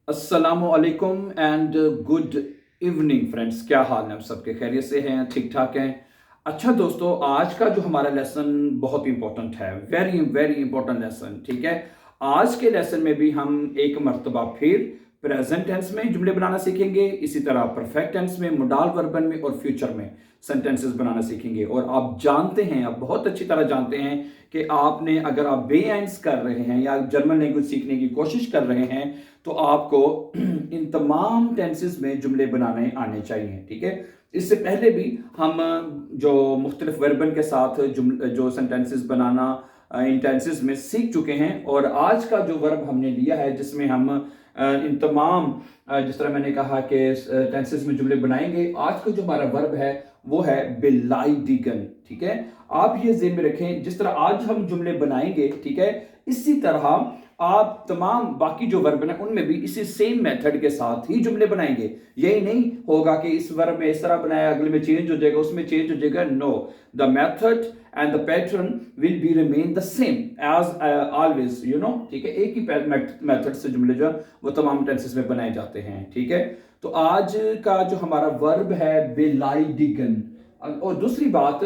अस्सलामुअलैकुम and good evening friends. क्या हाल है? आप सबके खैरियत से हैं, ठीक ठाक हैं? अच्छा दोस्तों, आज का जो हमारा लेसन बहुत इंपॉर्टेंट है, वेरी वेरी इंपॉर्टेंट लेसन। ठीक है, आज के लेसन में भी हम एक मर्तबा फिर प्रेजेंट टेंस में जुमले बनाना सीखेंगे, इसी तरह परफेक्ट टेंस में, मोडाल वर्बन में और फ्यूचर में सेंटेंसेस बनाना सीखेंगे। और आप जानते हैं, आप बहुत अच्छी तरह जानते हैं कि आपने, अगर आप बेआइंस कर रहे हैं या जर्मन लैंग्वेज सीखने की कोशिश कर रहे हैं, तो आपको इन तमाम टेंसेस में जुमले बनाने आने चाहिए। ठीक है, इससे पहले भी हम जो मुख्तलिफ वर्बन के साथ जो सेंटेंसेस बनाना इन टेंसेस में सीख चुके हैं। और आज का जो वर्ब हमने लिया है, जिसमें हम इन तमाम जिस तरह मैंने कहा कि टेंसेस में जुमले बनाएंगे, आज का जो हमारा वर्ब है वो है बिलाइडिगन। ठीक है, आप ये ज़हन में रखें, जिस तरह आज हम जुमले बनाएंगे, ठीक है, इसी तरह आप तमाम बाकी जो वर्ब हैं उनमें भी इसी सेम मेथड के साथ ही जुमले बनाएंगे। यही नहीं होगा कि इस वर्ब में इस तरह बनाया, अगले में चेंज हो जाएगा, उसमें चेंज हो जाएगा। No, the method and the pattern will be remain the same as always, you know. ठीक है, एक ही मेथड से जुमले जो वो तमाम टेंसेस में बनाए जाते हैं। ठीक है, तो आज का जो हमारा वर्ब है बिलाइडिगन। और दूसरी बात,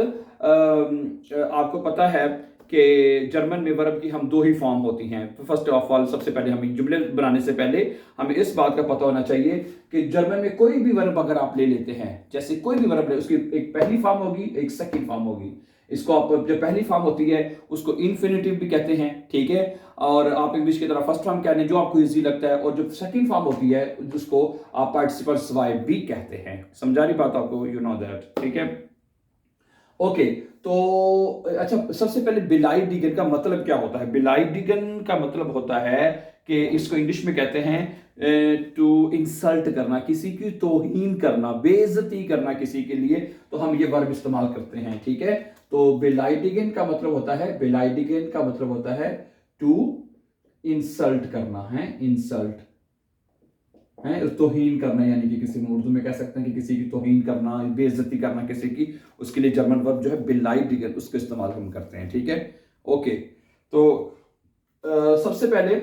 आपको पता है कि जर्मन में वर्ब की हम दो ही फॉर्म होती हैं। फर्स्ट ऑफ ऑल, सबसे पहले हमें जुमले बनाने से पहले हमें इस बात का पता होना चाहिए कि जर्मन में कोई भी वर्ब अगर आप ले लेते हैं, जैसे कोई भी वर्ब ले, उसकी एक पहली फॉर्म होगी, एक सेकंड फॉर्म होगी। इसको आप, जो पहली फॉर्म होती है उसको इन्फिनेटिव भी कहते हैं। ठीक है, और आप इंग्लिश की तरह फर्स्ट फॉर्म कहने जो आपको इजी लगता है, और जो सेकंड फॉर्म होती है जिसको आप पार्टिसिपल स्वाइप भी कहते हैं। समझा रही बात आपको? You know that. ठीक है, ओके। तो अच्छा, सबसे पहले बिलाइडिगन का मतलब क्या होता है? बिलाइडिगन का मतलब होता है कि इसको इंग्लिश में कहते हैं टू इंसल्ट करना, किसी की तौहीन करना, बेइज्जती करना किसी के लिए, तो हम ये वर्ब इस्तेमाल करते हैं। ठीक है, तो बिलाइडिगन का मतलब होता है, बिलाइडिगन का मतलब होता है टू इंसल्ट करना है, इंसल्ट है, तौहीन करना, यानी कि किसी में उर्दू में कह सकते हैं कि किसी की तौहीन करना, बेइज्जती करना किसी की, उसके लिए जर्मन वर्ब जो है बिलाइडिगन, उसका इस्तेमाल हम करते हैं। ठीक है, ओके। तो सबसे पहले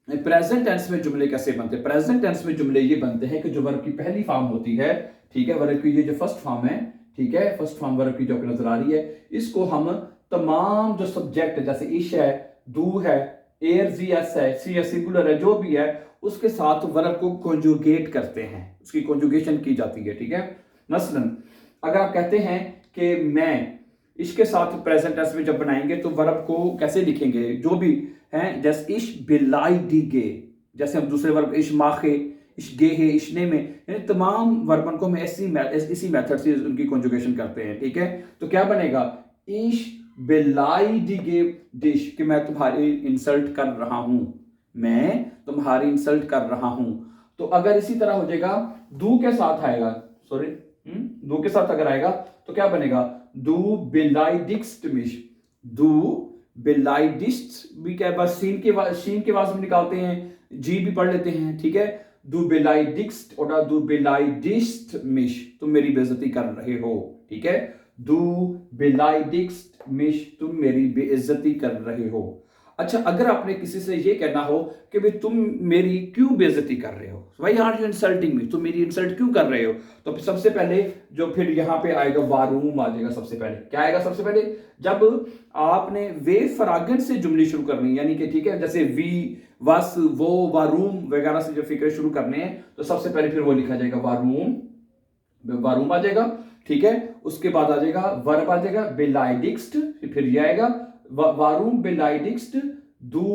प्रेजेंट टेंस में जुमले कैसे बनते हैं? प्रेजेंट टेंस में जुमले ये बनते हैं कि जो वर्ब की पहली फॉर्म होती है, ठीक है, वर्ब की ये जो फर्स्ट फॉर्म है, ठीक है, फर्स्ट फॉर्म वर्ब की जो नजर आ रही है, इसको हम तमाम जो सब्जेक्ट, जैसे इश है, डू है, एयर जी एस है, सी है, सिंगुलर है, जो भी है, उसके साथ वर्ब को कॉन्जुगेट करते हैं, उसकी कॉन्जुगेशन की जाती है। ठीक है, मसलन अगर आप कहते हैं कि मैं, इसके साथ प्रेजेंट टेंस में जब बनाएंगे तो वर्ब को कैसे लिखेंगे? जो भी हैं, जैसे इश बिलाइडिगे, जैसे हम दूसरे वर्ब इश माखे, इश गे है, इशने में, यानी तमाम वर्बन को हम इसी मेथड से उनकी कॉन्जुगेशन करते हैं। ठीक है, तो क्या बनेगा? इश बिलाइडिगे डिश, कि मैं तुम्हारी इंसल्ट कर रहा हूं, मैं तुम्हारी इंसल्ट कर रहा हूं। तो अगर इसी तरह हो जाएगा, दू के साथ आएगा, सॉरी, दू के साथ अगर आएगा तो क्या बनेगा? दू बिलाइडिक्स्ट मिश, दू बिलाइडिस्ट भी क्या, बस शीन के बाद में निकालते हैं, जी भी पढ़ लेते हैं। ठीक है, दू बिलाइडिक्स्ट और दू बिलाइडिस्ट मिश, तुम मेरी बेइज्जती कर रहे हो। ठीक है, दू बिलाइडिक्स्ट मिश, तुम मेरी बेइज्जती कर रहे हो। अच्छा, अगर आपने किसी से ये कहना हो कि भाई तुम मेरी क्यों बेइज्जती कर रहे हो, why are you insulting me, तुम मेरी इंसल्ट क्यों कर रहे हो, तो सबसे पहले जो फिर यहां पे आएगा वारूम आ जाएगा। सबसे पहले क्या आएगा? सबसे पहले जब आपने वे फरागन से जुमले शुरू करनी, यानी कि ठीक है, जैसे वी, वस, वो, वारूम वगैरह से जो फिक्रे शुरू करने हैं, तो सबसे पहले फिर वो लिखा जाएगा वारूम, वारूम आ जाएगा। ठीक है, उसके बाद आ जाएगा वर्ब आ जाएगा बिलाइडिक्स्ट, फिर ये आएगा वारूम बिलाइडिक्स्ट दू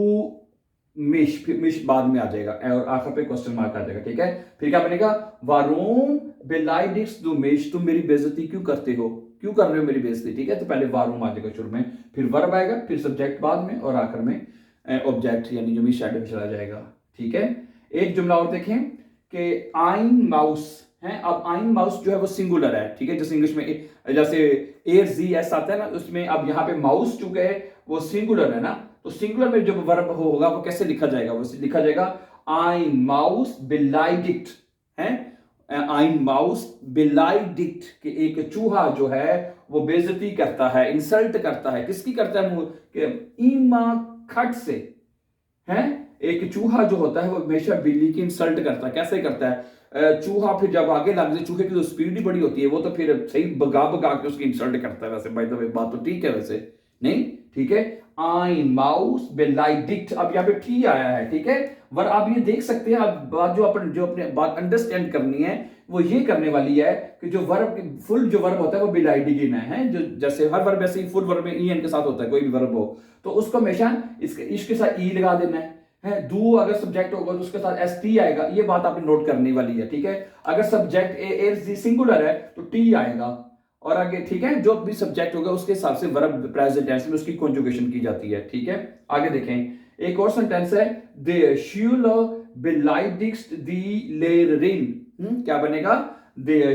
मिश, फिर मिश बाद में आ जाएगा और आखिर पे क्वेश्चन मार्क आ जाएगा। ठीक है, फिर क्या बनेगा? वारूम बिलाइडिक्स दू मिश, तुम मेरी बेइज्जती क्यों करते हो, क्यों कर रहे हो मेरी बेइज्जती। ठीक है, तो पहले वारूम आ जाएगा शुरू में, फिर वर्ब आएगा, फिर सब्जेक्ट बाद में, और आखिर में ऑब्जेक्ट यानी जो मिश शैडो चला जाएगा। ठीक है, एक जुमला और देखें कि आइन माउस है। अब आइन माउस जो है वो सिंगुलर है। ठीक है, जैसे इंग्लिश में जैसे एयर जी एस आता है ना, उसमें अब यहाँ पे माउस चूंकि है वो सिंगुलर है ना, तो सिंगुलर में जब वर्ब होगा वो कैसे लिखा जाएगा? वो लिखा जाएगा आइन माउस बिलाइडिक्ट है, आइन माउस बिलाइडिक्ट, कि एक चूहा जो है वो बेइज्जती करता है, इंसल्ट करता है। किसकी करता है? ईमा खट से है, एक चूहा जो होता है वो हमेशा बिल्ली की इंसल्ट करता है। कैसे करता है? चूहा फिर जब आगे लग जाए, चूहे की तो स्पीड ही बड़ी होती है, वो तो फिर सही भगा भगा के उसकी इंसल्ट करता है। वैसे बाय द वे बात तो ठीक है, वैसे नहीं ठीक है। आइन माउस बेलाइडिक्ट, अब यहाँ पे टी आया है, ठीक है। वर आप ये देख सकते हैं, अब बात जो अपने बात अंडरस्टैंड करनी है वो ये करने वाली है कि जो वर्ब फुल जो वर्ब होता है वो बिलाइडिगिन है, जो जैसे हर वर्ब ऐसे ही फुल वर्ब में ई एन के साथ होता है, कोई भी वर्ब हो तो उसको हमेशा इसके साथ ई लगा देना है। डू अगर सब्जेक्ट होगा तो उसके साथ एस टी आएगा, ये बात आपने नोट करने वाली है, ठीक है। अगर सब्जेक्ट ए सिंगुलर है तो टी आएगा, और आगे ठीक है जो भी सब्जेक्ट होगा उसके हिसाब से वर्ब प्रेजेंट टेंस में उसकी कॉन्जुगेशन की जाती है, ठीक है। आगे देखें, एक और सेंटेंस है, दे शूलर बेलाइडिक्स्ट दी लेरिन। क्या बनेगा? दे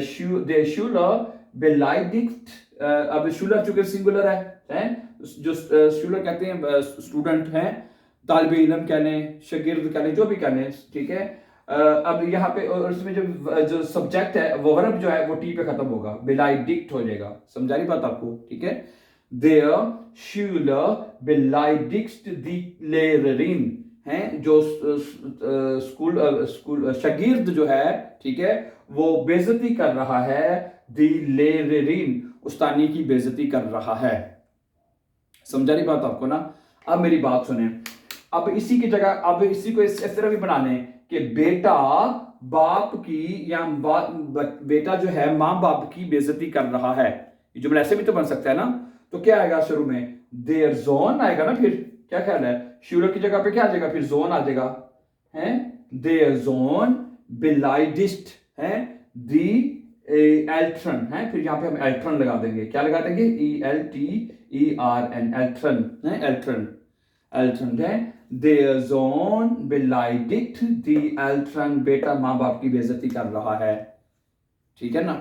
शूलर बेलाइडिक्स्ट। अब शूलर चूंकि सिंगुलर है जो शूलर कहते हैं स्टूडेंट हैं, तालिब इल्म कह लें, शागिर्द कह लें, जो भी कह लें, ठीक है। अब यहाँ पे और उसमें जो सब्जेक्ट है वो वर्ब जो है वो टी पे खत्म होगा, बेलाइडिक्ट हो जाएगा। समझा रही बात आपको, ठीक है। देयर शूलर बेलाइडिक्स्ट दी लेरिन है, जो स्कूल शागिर्द जो है, ठीक है, वो बेइज्जती कर रहा है, दी लेरिन उस्तानी की बेइज्जती कर रहा है। समझा रही बात आपको ना? अब मेरी बात सुने, अब इसी की जगह अब इसी को इस तरह भी बना लें कि बेटा बाप की या बेटा जो है मां बाप की बेइज्जती कर रहा है। ये जुमला ऐसे भी तो बन सकता है ना। तो क्या आएगा शुरू में? देयर जोन आएगा ना। फिर क्या ख्याल है, शूलर की जगह पे क्या आ जाएगा? फिर जोन आ जाएगा, है। देयर जोन बेलाइडिस्ट है दी एल्ट्रन है, फिर यहां पे हम एल्ट्रन लगा देंगे। क्या लगा देंगे? ELTERN, एल्ट्रन है, एल्ट्रन है। देयर जोन बेलाइडिक्ट दी एल्ट्रन, बेटा मां बाप की बेइज्जती कर रहा है, ठीक है ना।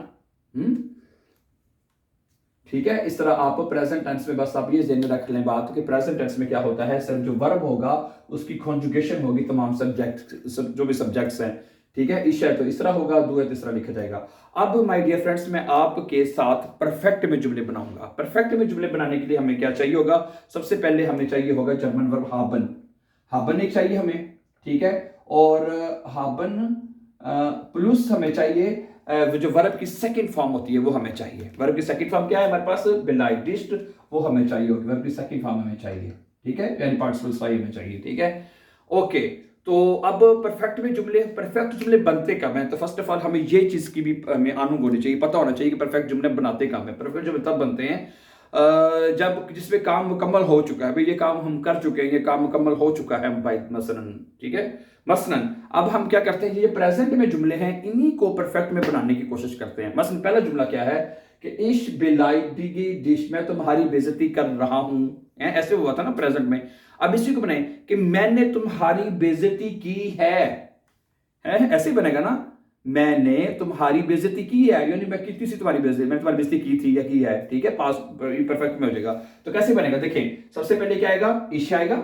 ठीक है। इस तरह आप प्रेजेंट टेंस में बस आप ये ध्यान रख लें बात कि प्रेजेंट टेंस में क्या होता है, सिर्फ जो वर्ब होगा उसकी कॉन्जुगेशन होगी तमाम सब्जेक्ट जो भी सब्जेक्ट्स हैं, ठीक है। इश है तो इस तरह होगा, दू है तो इस तरह लिखा जाएगा। अब माय डियर फ्रेंड्स मैं आपके साथ परफेक्ट में जुमले बनाऊंगा। परफेक्ट में जुमले बनाने के लिए हमें क्या चाहिए होगा? सबसे पहले हमें चाहिए होगा जर्मन वर्ब हाबन। हाबन एक चाहिए हमें, ठीक है। और हाबन प्लस हमें चाहिए जो वर्ब की सेकंड फॉर्म होती है वो हमें चाहिए। वर्ब की सेकंड फॉर्म क्या है हमारे पास? बेलाइडिस्ट, वो हमें चाहिए होगी। वर्ब की सेकंड फॉर्म हमें चाहिए, ठीक है, यानी पार्टिसिपल साई हमें चाहिए, ठीक है। ओके, तो अब परफेक्ट जुमले बनते कब हैं? तो फर्स्ट ऑफ ऑल हमें ये चीज की भी हमें आनुग होनी चाहिए, पता होना चाहिए कि परफेक्ट जुमले बनाते कब हैं। परफेक्ट जुमले तब बनते हैं जब जिसमें काम मुकम्मल हो चुका है। भाई ये काम हम कर चुके हैं, ये काम मुकम्मल हो चुका है भाई, मसलन, ठीक है। मसलन अब हम क्या करते हैं, ये प्रेजेंट में जुमले हैं, इन्हीं को परफेक्ट में बनाने की कोशिश करते हैं। मसलन पहला जुमला क्या है कि इश बेलाइडिगी डिश, मैं तुम्हारी बेइज्जती कर रहा हूं, ऐसे हुआ था ना प्रेजेंट में। अब इसी को बनाए कि मैंने तुम्हारी बेइज्जती की है, ऐसे ही बनेगा ना। मैंने तुम्हारी बेइज्जती की है, यानी मैं कितनी सी तुम्हारी बेइज्जती, मैं तुम्हारी बेइज्जती की थी या की है, ठीक है। पास्ट परफेक्ट में हो जाएगा। तो कैसे बनेगा देखें, सबसे पहले क्या आएगा? इश आएगा,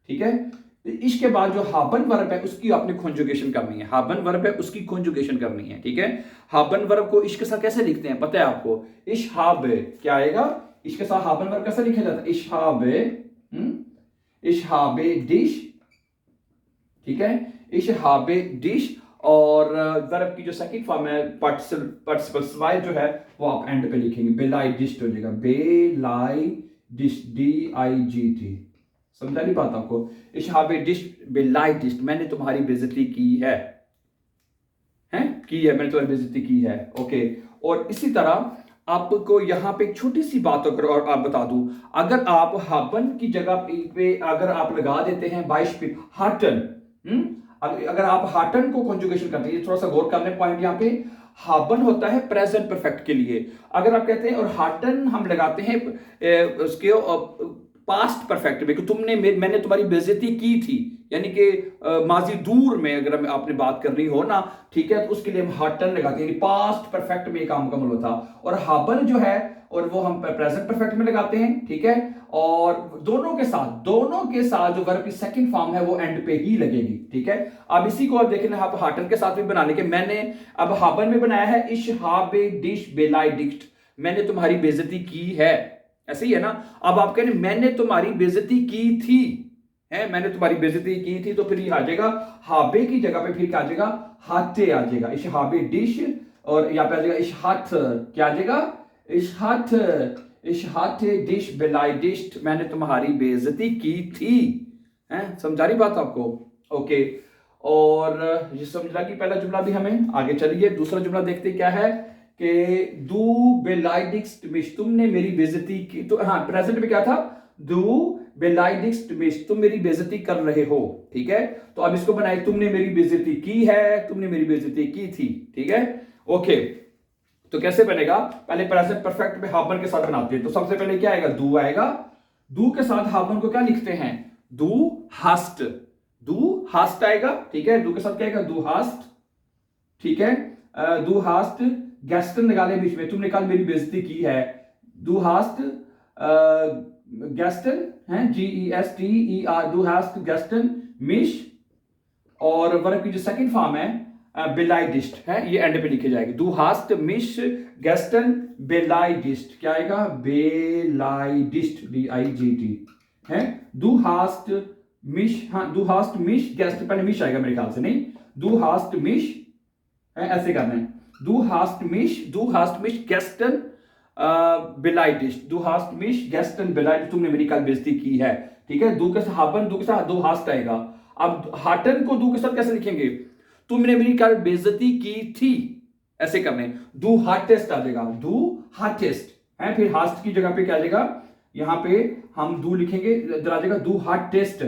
ठीक है। इश के बाद जो हाबन वर्ब है उसकी आपने कॉन्जुगेशन करनी है। हाबन वर्ब है उसकी कॉन्जुगेशन करनी है, ठीक है। हाबन वर्ब को इश के साथ कैसे लिखते हैं पता है आपको? इश हाबे, क्या आएगा? इश के साथ हाबन वर्ब कैसे लिखा जाता है? इश हाबे, इश हाबे डिश, ठीक है। इश हाबे डिश, और वर्ब की जो सेकंड फॉर्म है पार्टिसिपल स्वाइल जो है वो आप एंड पे लिखेंगे, बेलाइडिस्ट हो जाएगा, बेलाइडिस्ट, DIGT। समझा नहीं बात आपको? इशहाबिडिस्ट बेलाइडिस्ट, मैंने तुम्हारी बेइज्जती की है, की है, मैंने तुम्हारी बेइज्जती की है, ओके। और इसी तरह आपको यहां पे एक छोटी सी बात और आप बता दूं, अगर आप हाबन की जगह पे अगर आप लगा देते हैं बाइश पे हाटन, अगर आप हाटन को कॉन्जुगेशन करते हैं, थोड़ा सा गौर करने पॉइंट यहां पे, हाबन होता है प्रेजेंट परफेक्ट के लिए। अगर आप कहते हैं और हाटन हम लगाते हैं उसके पास्ट परफेक्ट में कि तुमने मैंने तुम्हारी बेइज्जती की थी, यानी कि माजी दूर में अगर आपने बात करनी हो ना, ठीक है, तो उसके लिए हम हाटन लगाते हैं, पास्ट परफेक्ट में काम मुकम्मल होता। और हाबन जो है और वो हम प्रेजेंट परफेक्ट में लगाते हैं, ठीक है। और दोनों के साथ जो वर्ब की सेकंड फॉर्म है वो एंड पे ही लगेगी, ठीक है। अब इसी को आप देखें आप हाटन के साथ भी बना लेंगे। मैंने अब हाबन में बनाया है इश हाबे डिश बेलाइडिक्ट, मैंने तुम्हारी बेइज्जती की है, ऐसे ही है ना। अब आप कह रहे मैंने तुम्हारी बेइज्जती की थी, है, मैंने तुम्हारी बेइज्जती की थी, तो फिर ये आ जाएगा हाबे की जगह पे फिर क्या आ जाएगा, हाथे आ जाएगा, इश हाबे डिश, और यहाँ पे आ जाएगा इश हाथ, क्या आ जाएगा, इश हाथ, इश हाथे डिश बिलाई डिश्ड, मैंने तुम्हारी बेइज्जती की थी। है, समझा रही बात आपको? ओके, और ये समझना कि पहला जुमला भी हमें, आगे चलिए दूसरा जुमला देखते क्या है कि दू बेलाइडिक्स्ट मिश, तुमने मेरी बेइज्जती की, तो हाँ प्रेजेंट में क्या था, दू बेलाइडिक्स्ट मिश, तुम मेरी बेइज्जती कर रहे हो, ठीक है। तो अब इसको बनाए, तुमने मेरी बेइज्जती की है, तुमने मेरी बेइज्जती की थी, ठीक है। ओके, तो कैसे बनेगा, पहले प्रेजेंट परफेक्ट में हाफ वन के साथ बनाते हैं। तो सबसे पहले क्या आएगा, दू आएगा, दू के साथ हाफ वन को क्या लिखते हैं, दू हास्ट, दू हास्ट आएगा, ठीक है। दू के साथ क्या आएगा, दू हास्ट, ठीक है। दू हास्ट गैस्टन निकाले बीच में, तुमने कल मेरी बेइज्जती की है, दू हास्ट गैस्टन है, GESTER, डू हास्ट गैस्टन मिश, और वर्ब की जो सेकंड फॉर्म है बेलाइडिस्ट है, ये एंड पे लिखी जाएगी, दू हास्ट मिश गैस्टन बेलाइडिस्ट, क्या आएगा, बेलाइडिस्ट, DIGT है, दू हास्ट मिश, हाँ दू हास्ट मिश गैस्ट, पहले मिश आएगा मेरे ख्याल से, नहीं, दू हास्ट मिश है, ऐसे करना है, दू हास्ट मिश गैस्टन बेलाइडिस्ट, दू हास्ट मिश गैस्टन बेलाइडिस्ट, तुमने मेरी कल बेइज्जती की है, ठीक है। दू के साथ हाबन, दू के साथ दू हास्ट आएगा। अब हाटन को दू के साथ कैसे लिखेंगे, तुमने मेरी कल बेइज्जती की थी, ऐसे करने, दू हार्टेस्ट आ जाएगा, दू हार्टेस्ट है, फिर हास्ट की जगह पे क्या आ जाएगा, यहां पे हम दू लिखेंगे, इधर आ जाएगा दू हार्टेस्ट,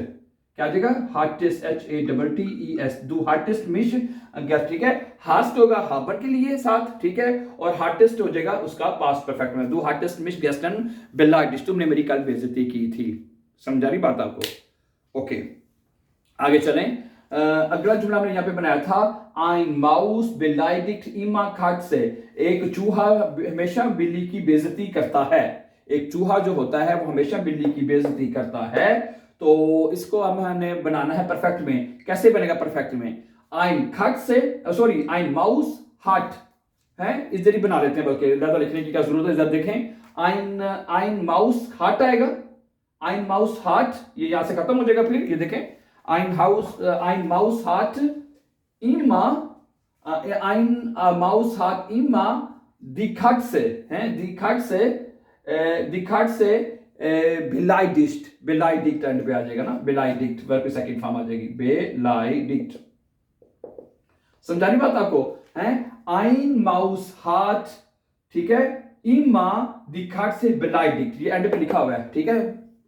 क्या आ जाएगा, हार्टेस्ट, HATTES, दू हार्टेस्ट मिश गैस, ठीक है। हास्ट होगा हाबर के लिए साथ, ठीक है, और हार्टेस्ट हो जाएगा उसका पास्ट परफेक्ट में, दू हार्टेस्ट मिश गैस्टन बेलाइडिस्ट, तुमने मेरी कल बेइज्जती की थी। समझा रही बात आपको? ओके, आगे चलें। अगला जुमला हमने यहाँ पे बनाया था, आइन माउस बेलाइडिक्ट इमा खाट से, एक चूहा हमेशा बिल्ली की बेइज्जती करता है, एक चूहा जो होता है वो हमेशा बिल्ली की बेइज्जती करता है। तो इसको हमने बनाना है परफेक्ट में, कैसे बनेगा परफेक्ट में, आइन खाट से, सॉरी आइन माउस हाट है, इस जरिए बना लेते हैं, बल्कि ज्यादा लिखने की क्या जरूरत है, जरा देखें, आइन माउस हाट आएगा, आइन माउस हाट, ये यहां से खत्म हो जाएगा, फिर ये देखें, आइन माउस हाट इमा, आइन माउस हाट इमा दिखाट से है, दिखाट से बेलाइडिस्ट, बेलाइडिक्ट एंड पे आ जाएगा ना, बेलाइडिक्ट वर्ब की सेकंड फॉर्म आ जाएगी, बेलाइडिक्ट। समझानी बात आपको है, आइन माउस हाथ, ठीक है, इमा दिखाट से बेलाइडिक्ट, ये एंड पे लिखा हुआ है, ठीक है,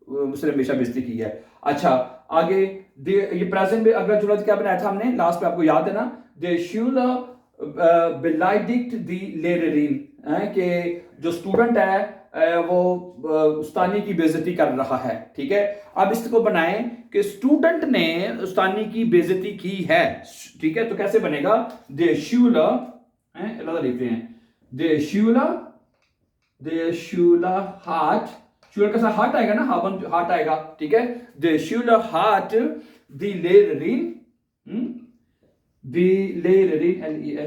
उसने हमेशा बेइज्जती की है। अच्छा, आगे ये प्रेजेंट में अगला जुमला क्या बनाया था हमने लास्ट में, आपको याद है ना, दे शूला बेलाइडिक्ट दी लेरेरिन है, कि जो स्टूडेंट है वो उस्तानी की बेइज्जती कर रहा है, ठीक है। अब इसको बनाएं कि स्टूडेंट ने उस्तानी की बेइज्जती की है, ठीक है। तो कैसे बनेगा, दे शूला लिखते हैं, दे शूला हार्ट, शूला के साथ हार्ट आएगा ना, हाबन हार्ट आएगा, ठीक है, दे शूला हार्ट दी लेरेरिन, दी लेरेरिन, LEHRERI,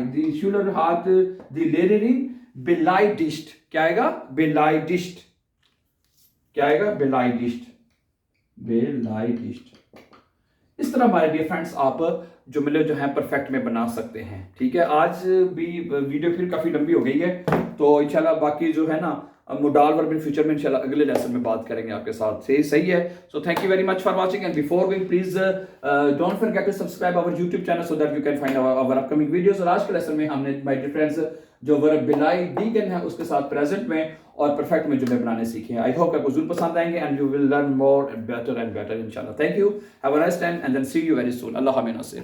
दी शूलर हाथ दी लेरेरिन बेलाइडिस्ट, क्या आएगा, बेलाइडिस्ट, क्या आएगा, बेलाइडिस्ट, बेलाइडिस्ट। इस तरह हमारे डियर फ्रेंड्स आप जुमले जो हैं परफेक्ट में बना सकते हैं, ठीक है। आज भी वीडियो फिर काफी लंबी हो गई है, तो इंशाल्लाह बाकी जो है ना मोडाल वर्ब इन फ्यूचर में इंशाल्लाह अगले लेसन में बात करेंगे आपके साथ, सही है। So thank you very much for watching, and before going please don't forget to subscribe our YouTube channel so that you can find our upcoming videos. और आज के लेसन में हमने माय डियर फ्रेंड्स जो वर्ब बिलाई डीगन है उसके साथ प्रेजेंट में और परफेक्ट में जुमले बनाने सीखे हैं। आई होप आपको जरूर पसंद आएंगे and you will learn more better and better इंशाल्लाह। Thank you, have a nice time and then see you very soon. अल्लाह हाफ़िज़।